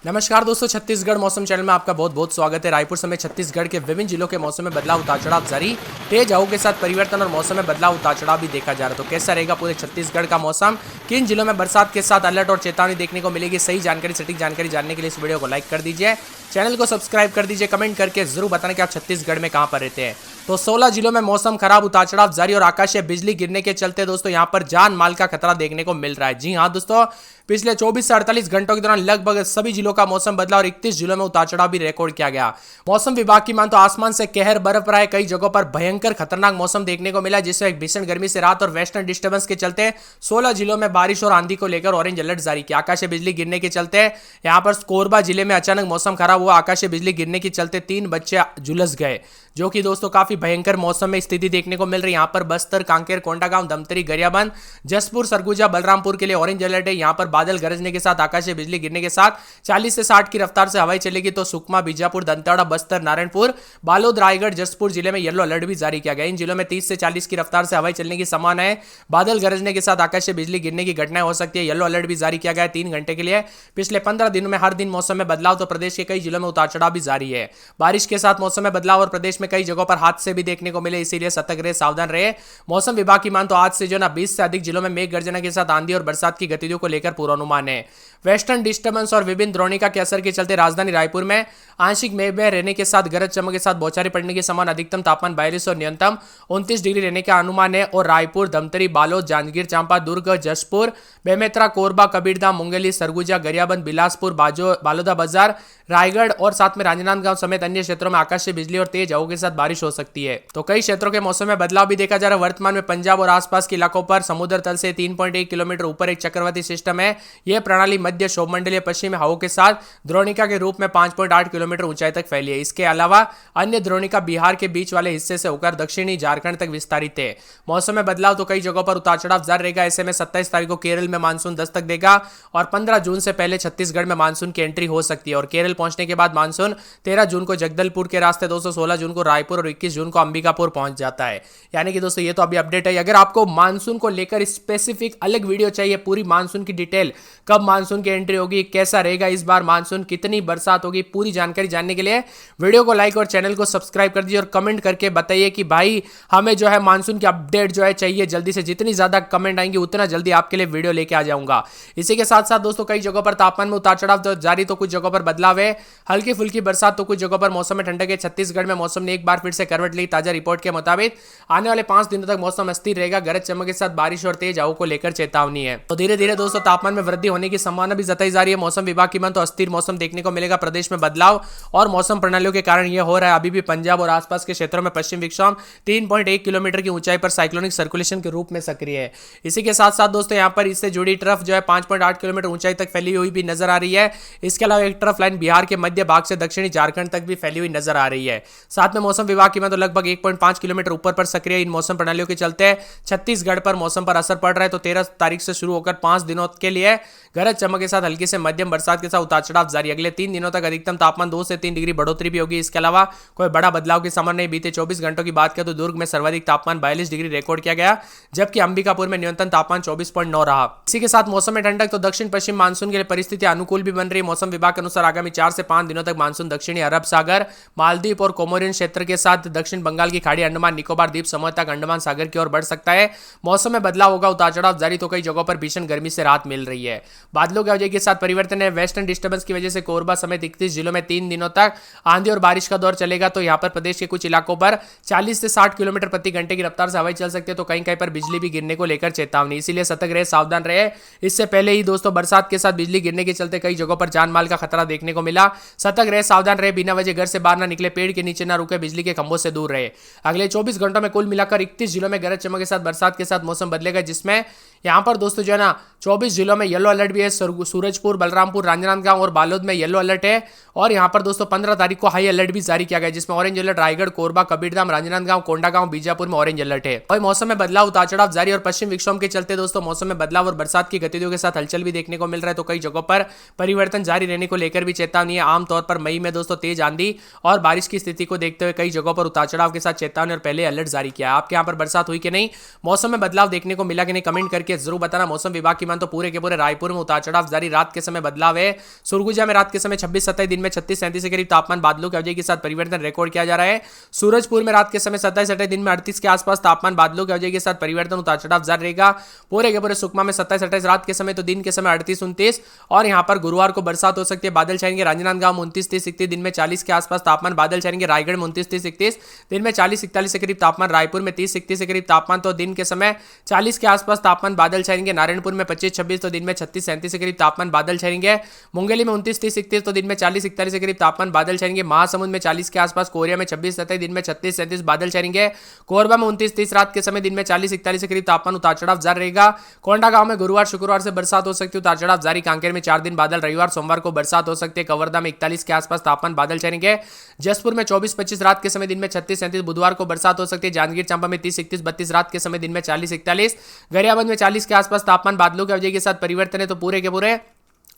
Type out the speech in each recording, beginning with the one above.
नमस्कार दोस्तों, छत्तीसगढ़ मौसम चैनल में आपका बहुत बहुत स्वागत है। रायपुर समेत छत्तीसगढ़ के विभिन्न जिलों के मौसम में बदलाव उतार चढ़ाव जारी। तेज हवाओं के साथ परिवर्तन और मौसम में बदलाव उतार चढ़ाव भी देखा जा रहा है। तो कैसा रहेगा पूरे छत्तीसगढ़ का मौसम, किन जिलों में बरसात के साथ अलर्ट और चेतावनी देखने को मिलेगी, सही जानकारी सटीक जानकारी जानने के लिए इस वीडियो को लाइक कर दीजिए, चैनल को सब्सक्राइब कर दीजिए, कमेंट करके जरूर बताना कि आप छत्तीसगढ़ में कहाँ पर रहते हैं। तो 16 जिलों में मौसम खराब, उतार चढ़ाव जारी और आकाशीय बिजली गिरने के चलते दोस्तों यहाँ पर जान माल का खतरा देखने को मिल रहा है। जी हाँ दोस्तों, पिछले 24 से 48 घंटों के दौरान लगभग सभी जिलों का मौसम बदला और 31 जिलों में उतार चढ़ाव भी रिकॉर्ड किया गया। मौसम विभाग की मान तो आसमान से कहर बरफ रहा है। कई जगहों पर भयंकर खतरनाक मौसम देखने को मिला, जिसमें एक भीषण गर्मी से रात और वेस्टर्न डिस्टर्बेंस के चलते 16 जिलों में बारिश और आंधी को लेकर ऑरेंज अलर्ट जारी किया। आकाशीय बिजली गिरने के चलते यहाँ पर कोरबा जिले में अचानक मौसम खराब हुआ। आकाशीय बिजली गिरने के चलते 3 बच्चे झुलस गए, जो कि दोस्तों काफी भयंकर मौसम में स्थिति देखने को मिल रही है। यहाँ पर बस्तर, कांकेर, कोंडागांव, धमतरी, गरियाबंद, जसपुर, सरगुजा, बलरामपुर के लिए ऑरेंज अलर्ट है। यहाँ पर बादल गरजने के साथ आकाशीय बिजली गिरने के साथ 40 से 60 की रफ्तार से हवाएं चलेगी। तो सुकमा, बीजापुर, दंतेवाड़ा, बस्तर, नारायणपुर, बालोद, रायगढ़, जसपुर जिले में येलो अलर्ट भी जारी किया गया। इन जिलों में 30 से 40 की रफ्तार से हवाएं चलने की संभावना है। बादल गरजने के साथ आकाशीय बिजली गिरने की घटनाएं हो सकती है। येलो अलर्ट भी जारी किया गया है 3 घंटे के लिए। पिछले 15 दिनों में हर दिन मौसम में बदलाव, तो प्रदेश के कई जिलों में उतार चढ़ाव भी जारी है। बारिश के साथ मौसम में बदलाव और प्रदेश में कई जगहों पर हादसे भी देखने को मिले, इसीलिए सतर्क रहे, सावधान रहे। मौसम विभाग की मान तो आज से जो ना 20 से अधिक जिलों में मेघ गर्जना के साथ आंधी और बरसात की गतिविधियों को लेकर पूर्वानुमान है। वेस्टर्न डिस्टर्बेंस और विभिन्न द्रोणिका के असर के चलते राजधानी रायपुर में आंशिक मेघ में रहने के साथ गरज चमक के साथ बौछारें पड़ने के समान अधिकतम तापमान 42 और न्यूनतम 29 डिग्री रहने का अनुमान है। और रायपुर, धमतरी, बालोद, जांजगीर चांपा, दुर्ग, जसपुर, बेमेतरा, कोरबा, कबीरधाम, मुंगेली, सरगुजा, गरियाबंद, बिलासपुर, बालोदा बाजार, रायगढ़ और साथ में राजनांदगांव समेत अन्य क्षेत्रों में आकाशीय बिजली और तेज हवाओं के साथ बारिश हो सकती है। तो कई क्षेत्रों के मौसम में बदलाव भी देखा जा रहा है। वर्तमान में पंजाब और आसपास के इलाकों पर समुद्र तल से 3.1 किलोमीटर ऊपर एक चक्रवाती सिस्टम है। यह प्रणाली मध्य शोभमंडलीय पश्चिमी हवाओं के साथ द्रोणिका के रूप में 5.8 किलोमीटर ऊंचाई तक फैली है। इसके अलावा अन्य द्रोणिका बिहार के बीच वाले हिस्से से होकर दक्षिणी झारखंड तक विस्तारित है। मौसम में बदलाव तो कई जगहों पर उतार चढ़ाव जारी रहेगा। ऐसे में 27 तारीख को केरल में मानसून दस्तक देगा और 15 जून से पहले छत्तीसगढ़ में मानसून की एंट्री हो सकती है। और केरल पहुंचने के बाद मानसून 13 जून को जगदलपुर के रास्ते, 16 जून को रायपुर और 21 जून को अंबिकापुर पहुंच जाता है। यानी कि दोस्तों ये तो अभी अपडेट है। अगर आपको मानसून को लेकर स्पेसिफिक अलग वीडियो चाहिए, पूरी मानसून की डिटेल, कब मानसून की एंट्री होगी, कैसा रहेगा इस बार मानसून, कितनी बरसात होगी, पूरी जानकारी जानने के लिए वीडियो को लाइक और चैनल को सब्सक्राइब कर दीजिए और कमेंट करके बताइए कि भाई हमें जो है मानसून की अपडेट जो है चाहिए जल्दी से। जितनी ज्यादा कमेंट आएंगे उतना जल्दी आपके लिए वीडियो लेके आ जाऊंगा। इसी के साथ साथ दोस्तों कई जगहों पर तापमान में उतार चढ़ाव तो जारी, तो कुछ जगहों पर बदलाव है। हल्की फुल्की बरसात, तो कुछ जगहों पर मौसम में ठंडक है। छत्तीसगढ़ में मौसम ने एक बार फिर से करवट ली। ताजा रिपोर्ट के मुताबिक आने वाले 5 दिनों तक मौसम अस्थिर रहेगा। गरज चमक के साथ बारिश और तेज हवाओं को लेकर चेतावनी है। तो धीरे धीरे दोस्तों तापमान में वृद्धि होने की संभावना भी जताई जा रही है। मौसम विभाग की मान तो अस्थिर मौसम देखने को मिलेगा। प्रदेश में बदलाव और मौसम प्रणालियों के कारण यह हो रहा है। अभी भी पंजाब और आसपास के क्षेत्रों में पश्चिम विक्षोभ 3.1 किलोमीटर की ऊंचाई पर साइक्लोनिक सर्कुलेशन के रूप में सक्रिय है। इसी के साथ साथ दोस्तों यहाँ पर इससे जुड़ी ट्रफ जो है 5.8 किलोमीटर ऊंचाई तक फैली हुई भी नजर आ रही है। इसके अलावा एक ट्रफ लाइन बिहार के मध्य भाग से दक्षिणी झारखंड तक भी फैली हुई नजर आ रही है। साथ में मौसम विभाग की मान तो लगभग 1.5 किलोमीटर ऊपर पर सक्रिय इन मौसम प्रणालियों के चलते छत्तीसगढ़ पर मौसम पर असर पड़ रहा है। तो 13 तारीख से शुरू होकर 5 दिनों के लिए गरज चमक के साथ हल्की से मध्यम बरसात के साथ उतार चढ़ाव जारी। अगले 3 दिनों तक अधिकतम तापमान 2 से 3 डिग्री बढ़ोतरी भी होगी। इसके अलावा कोई बड़ा बदलाव की संभावना नहीं। बीते 24 घंटों की बात करें तो दुर्ग में सर्वाधिक तापमान 42 डिग्री रिकॉर्ड किया गया, जबकि अंबिकापुर में न्यूनतम तापमान 24.9 रहा। इसी के साथ मौसम में ठंडक, तो दक्षिण पश्चिम मानसून के लिए परिस्थितियां अनुकूल भी बन रही है। मौसम विभाग के अनुसार आगामी 4 से 5 दिनों तक मानसून दक्षिणी अरब सागर, मालदीव और कोमोरियन क्षेत्र के साथ दक्षिण बंगाल की खाड़ी, अंडमान निकोबार द्वीप समूह तक अंडमान सागर की ओर बढ़ सकता है। मौसम में बदलाव होगा, उतार चढ़ाव जारी, तो कई जगहों पर भीषण गर्मी से राहत मिल रही है। बादलों की वजह के साथ परिवर्तन है। वेस्टर्न डिस्टर्बेंस की वजह से कोरबा समेत 31 जिलों में 3 दिनों तक आंधी और बारिश का दौर चलेगा। तो यहाँ पर प्रदेश के कुछ इलाकों पर 40 से 60 किलोमीटर प्रति घंटे की रफ्तार से हवाएं चल सकती है। तो कहीं कहीं पर बिजली भी गिरने को लेकर चेतावनी, इसीलिए सतर्क रहे, सावधान रहे। इससे पहले ही दोस्तों बरसात के साथ बिजली गिरने के चलते कई जगहों पर जान माल का खतरा देखने को मिला। सतर्क रहे, सावधान रहे, बिना वजह घर से बाहर ना निकले, पेड़ के नीचे ना रुके, बिजली के खंभों से दूर रहे। अगले 24 घंटों में कुल मिलाकर 31 जिलों में गरज चमक के साथ बरसात के साथ मौसम बदलेगा, जिसमें यहाँ पर दोस्तों जो है ना 24 जिलों में येलो अलर्ट भी है। सूरजपुर, बलरामपुर, राजनांदगांव और बालोद में येलो अलर्ट है। और यहाँ पर दोस्तों 15 तारीख को हाई अलर्ट भी जारी किया गया, जिसमें ऑरेंज अलर्ट रायगढ़, कोरबा, कबीरधाम, राजनांदगांव, कोंडागांव, बीजापुर में ऑरेंज अलर्ट है। और मौसम में बदलाव, उतार चढ़ाव जारी और पश्चिम विक्षोभ के चलते दोस्तों मौसम में बदलाव और बरसात की गतिविधियों के साथ हलचल भी देखने को मिल रहा है। तो कई जगहों पर परिवर्तन जारी रहने को लेकर भी चेतावनी है। आमतौर पर मई में दोस्तों तेज आंधी और बारिश की स्थिति को देखते हुए कई जगहों पर उतार चढ़ाव के साथ चेतावनी और पहले अलर्ट जारी किया। आपके यहाँ पर बरसात हुई कि नहीं, मौसम में बदलाव देखने को मिला कि नहीं, कमेंट करके करके जरूर बताना। मौसम विभाग की मान तो पूरे के पूरे रायपुर में उतार चढ़ाव जारी, रात के समय बदलाव है। सुरगुजा में रात के समय 26-27, दिन में 36-37 के करीब तापमान बादलों की अवधि के साथ परिवर्तन रिकॉर्ड किया जा रहा है। सूरजपुर में रात के समय 27-28, दिन में 38 के आसपास तापमान बादलों की अवधि के साथ परिवर्तन उतार चढ़ाव जारी रहेगा। पूरे के पूरे सुकमा में 27-28 रात के समय तो दिन के समय 38-29, और यहां पर गुरुवार को बरसात हो सकती है, बादल छाएंगे। राजनांदगांव में 29-30-31, दिन में 40 के आसपास तापमान बादल छाएंगे। रायगढ़ में 29-30-31, दिन में 40-41 के करीब तापमान। रायपुर में 30-31 के करीब तापमान तो दिन के समय 40 के आसपास तापमान बादल छाएंगे। नारायणपुर में 25-26 तो दिन में 36-37 के करीब तापमान बादल छाएंगे। मुंगेली में 29-30-31 तो दिन में 40-41 के करीब तापमान बादल छाएंगे। महासमुंद में 40 के आसपास, कोरिया में 26-27, दिन में 36-37 बादल छाएंगे। कोरबा में 29-30 रात के समय, दिन में 40-41 के करीब तापमान उतार चढ़ाव जारी रहेगा। कोंडागांव में गुरुवार शुक्रवार से बरसात हो सकती है, उतार चढ़ाव जारी। कांकेर में 4 दिन बादल, रविवार सोमवार को बरसात हो सकती है। कवर्धा में 41 के आसपास तापमान बादल छाएंगे। जसपुर में 24-25 रात के समय, दिन में 36-37, बुधवार को बरसात हो सकती है। जांजगीर चांपा में 30-31-32 रात के समय, दिन में 40-41। गरियाबंद में 40 के आसपास तापमान बादलों की अवधि के साथ परिवर्तन है। तो पूरे के पूरे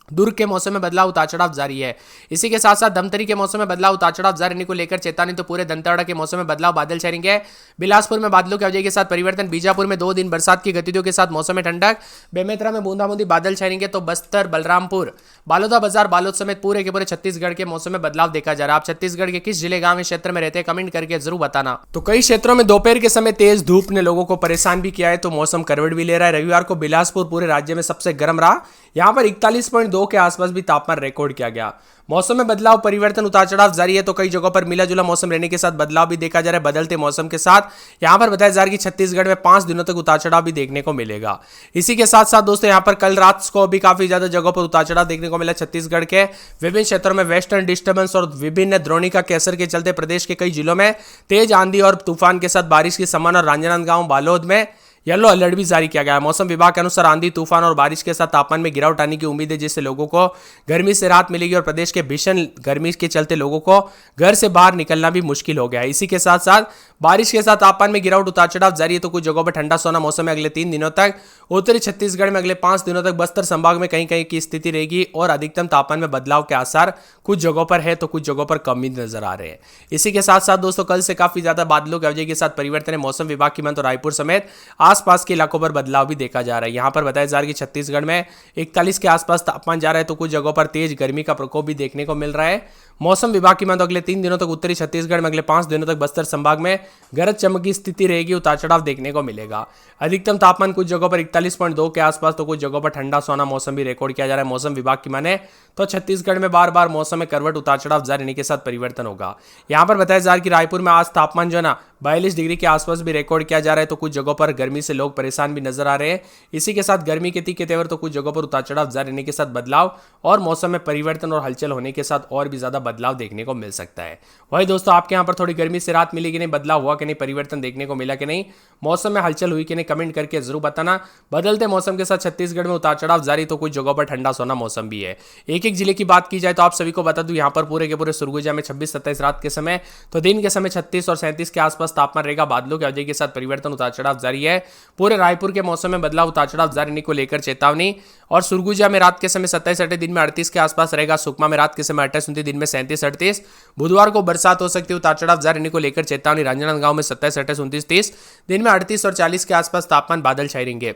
दुर्ग के मौसम में बदलाव उतार चढ़ाव जारी है। इसी के साथ साथ धमतरी के मौसम में बदलाव उतार चढ़ाव जारी रहने को लेकर चेतावनी। तो पूरे दंतेवाड़ा के मौसम में बदलाव, बादल छाएंगे। बिलासपुर में बादलों की अवधि के साथ परिवर्तन। बीजापुर में 2 दिन बरसात की गतिविधियों के साथ मौसम में ठंडक। बेमेतरा में बूंदाबूंदी, बादल छाएंगे। तो बस्तर, बलरामपुर, बालोदा बाजार, बालोद समेत पूरे के पूरे छत्तीसगढ़ के मौसम में बदलाव देखा जा रहा है। आप छत्तीसगढ़ के किस जिले, गांव या क्षेत्र में रहते हैं, कमेंट करके जरूर बताना। तो कई क्षेत्रों में दोपहर के समय तेज धूप ने लोगों को परेशान भी किया है, तो मौसम करवट भी ले रहा है। रविवार को बिलासपुर पूरे राज्य में सबसे गर्म रहा, यहां पर 41.2 के आसपास भी तापमान रिकॉर्ड किया गया। मौसम में बदलाव, परिवर्तन, उतार चढ़ाव जारी है। तो कई जगहों पर मिला जुला मौसम रहने के साथ बदलाव भी देखा जा रहा है। बदलते मौसम के साथ यहां पर बताया जा रहा है कि छत्तीसगढ़ में 5 दिनों तक उतार चढ़ाव भी देखने को मिलेगा। इसी के साथ साथ दोस्तों यहां पर कल रात को भी काफी ज्यादा जगहों पर उतार चढ़ाव देखने को मिला। छत्तीसगढ़ के विभिन्न क्षेत्रों में वेस्टर्न डिस्टर्बेंस और विभिन्न द्रोणिका के असर के चलते प्रदेश के कई जिलों में तेज आंधी और तूफान के साथ बारिश की संभावना। और राजनांदगांव, बालोद में येलो अलर्ट भी जारी किया गया है। मौसम विभाग के अनुसार आंधी, तूफान और बारिश के साथ तापमान में गिरावट आने की उम्मीद है, जिससे लोगों को गर्मी से राहत मिलेगी और प्रदेश के भीषण गर्मी के चलते लोगों को घर से बाहर निकलना भी मुश्किल हो गया है। इसी के साथ साथ बारिश के साथ तापमान में गिरावट, उतार चढ़ाव जारी है। तो कुछ जगहों पर ठंडा सोना मौसम में अगले 3 दिनों तक। उत्तरी छत्तीसगढ़ में अगले 5 दिनों तक बस्तर संभाग में कहीं कहीं की स्थिति रहेगी और अधिकतम तापमान में बदलाव के आसार कुछ जगहों पर है, तो कुछ जगहों पर कम ही नजर आ रहे हैं। इसी के साथ साथ दोस्तों कल से काफी ज्यादा बादलों की अवधि के साथ परिवर्तन है। मौसम विभाग की मान तो रायपुर समेत आसपास के इलाकों पर बदलाव भी देखा जा रहा है। यहां पर बताया जा रहा है कि छत्तीसगढ़ में 41 के आसपास तापमान जा रहा है, तो कुछ जगहों पर तेज गर्मी का प्रकोप भी देखने को मिल रहा है। मौसम विभाग की मान तो अगले 3 दिनों तक उत्तरी छत्तीसगढ़ में, अगले 5 दिनों तक बस्तर संभाग में गरज चमक की स्थिति रहेगी, उतार चढ़ाव देखने को मिलेगा। अधिकतम तापमान कुछ जगहों पर 41.2 के आसपास, तो कुछ जगहों पर ठंडा सोना मौसम भी रिकॉर्ड किया जा रहा है। मौसम विभाग की माने तो छत्तीसगढ़ में बार बार मौसम में करवट, उतार चढ़ाव जारी रहने के साथ परिवर्तन होगा। यहां पर बताया जा रहा है कि रायपुर में आज तापमान जो है ना 42 डिग्री के आसपास भी रिकॉर्ड किया जा रहा है, तो कुछ जगहों पर गर्मी से लोग परेशान भी नजर आ रहे हैं। इसी के साथ गर्मी के तीखे तेवर, तो कुछ जगहों पर उतार चढ़ाव जारी रहने के साथ बदलाव और मौसम में परिवर्तन और हलचल होने के साथ और भी ज्यादा बदलाव देखने को मिल सकता है। वही दोस्तों आपके यहाँ पर थोड़ी गर्मी से राहत मिली कि नहीं, बदलाव हुआ कि नहीं, परिवर्तन देखने को मिला कि नहीं, मौसम में हलचल हुई कि नहीं, कमेंट करके जरूर बताना। बदलते मौसम के साथ छत्तीसगढ़ में उतार चढ़ाव जारी, तो कुछ जगहों पर ठंडा सोना मौसम भी है। एक एक जिले की बात की जाए तो आप सभी को बता दूं, यहाँ पर पूरे के पूरे सुरगुजा में 26-27 रात के समय, तो दिन के समय 36 और 37 के आसपास तापमान रहेगा। बादलों की अवधि के साथ परिवर्तन, उतार चढ़ाव जारी है। पूरे रायपुर के मौसम में बदलाव, उतार चढ़ाव जारी रहने को लेकर चेतावनी। और सुरगुजा में रात के समय 27-28, दिन में 38 के आसपास रहेगा। सुकमा में रात के समय 28-29, दिन में 37-38। बुधवार को बरसात हो सकती है, उतार चढ़ाव जारी रहने को लेकर चेतावनी। राजनांदगांव में 27-28, 29-30, दिन में 38 और 40 के आसपास तापमान बादल छाए रहेंगे।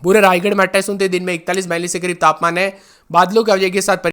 पूरे रायगढ़ में 28-29, दिन में 41-42 के करीब तापमान है। बादलों की अवधि के साथ